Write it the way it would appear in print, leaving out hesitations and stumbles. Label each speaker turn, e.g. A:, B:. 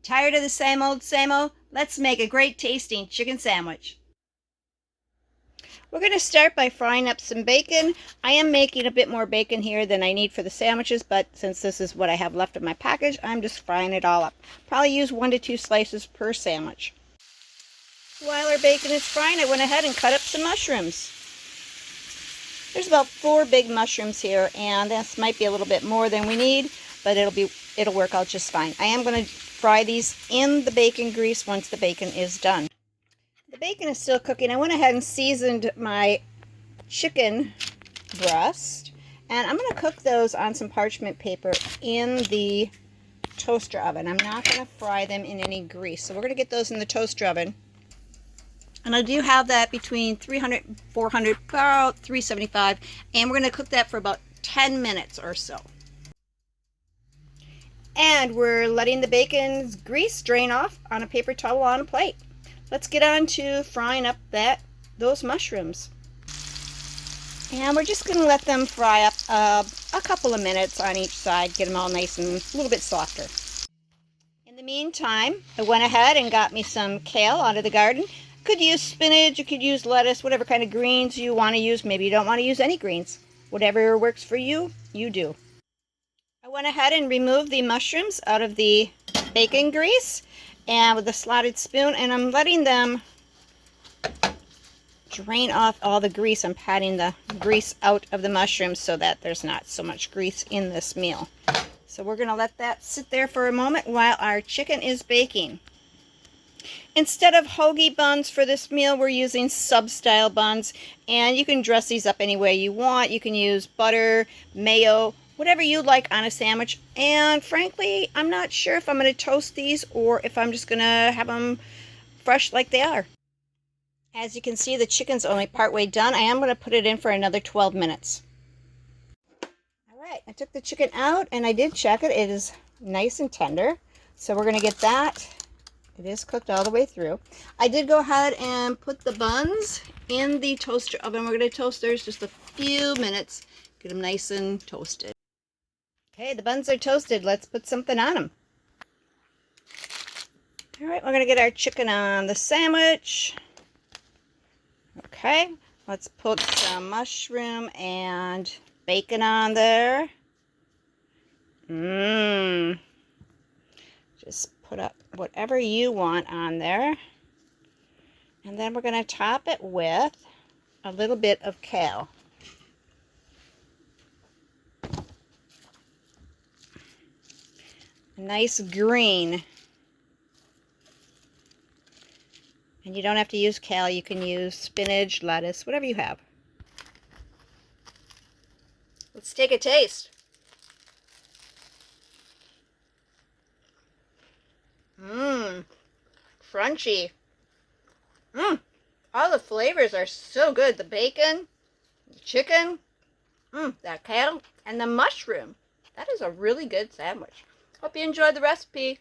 A: Tired of the same old, same old? Let's make a great tasting chicken sandwich. We're going to start by frying up some bacon. I am making a bit more bacon here than I need for the sandwiches, but since this is what I have left of my package, I'm just frying it all up. Probably use 1 to 2 slices per sandwich. While our bacon is frying, I went ahead and cut up some mushrooms. There's about 4 big mushrooms here, and this might be a little bit more than we need, but it'll work out just fine. I am going to fry these in the bacon grease once the bacon is done. The bacon is still cooking. I went ahead and seasoned my chicken breast, and I'm going to cook those on some parchment paper in the toaster oven. I'm not going to fry them in any grease, so we're going to get those in the toaster oven. And I do have that between 300 and 400, about 375, and we're going to cook that for about 10 minutes or so. And we're letting the bacon's grease drain off on a paper towel on a plate. Let's get on to frying up those mushrooms. And we're just going to let them fry up a couple of minutes on each side, get them all nice and a little bit softer. In the meantime, I went ahead and got me some kale out of the garden. You could use spinach, you could use lettuce, whatever kind of greens you want to use. Maybe you don't want to use any greens. Whatever works for you, you do. I went ahead and removed the mushrooms out of the bacon grease and with a slotted spoon, and I'm letting them drain off all the grease. I'm patting the grease out of the mushrooms so that there's not so much grease in this meal. So we're going to let that sit there for a moment while our chicken is baking. Instead of hoagie buns for this meal, we're using sub-style buns, and you can dress these up any way you want. You can use butter, mayo, whatever you like on a sandwich. And frankly, I'm not sure if I'm going to toast these or if I'm just going to have them fresh like they are. As you can see, the chicken's only partway done. I am going to put it in for another 12 minutes. All right, I took the chicken out and I did check it. It is nice and tender. So we're going to get that. It is cooked all the way through. I did go ahead and put the buns in the toaster oven. We're going to toast those just a few minutes. Get them nice and toasted. Okay, the buns are toasted. Let's put something on them. All right, we're going to get our chicken on the sandwich. Okay, let's put some mushroom and bacon on there. Just put up whatever you want on there. And then we're going to top it with a little bit of kale. A nice green. And you don't have to use kale. You can use spinach, lettuce, whatever you have. Let's take a taste. Crunchy. All the flavors are so good. The bacon, the chicken, that kale, and the mushroom. That is a really good sandwich. Hope you enjoyed the recipe.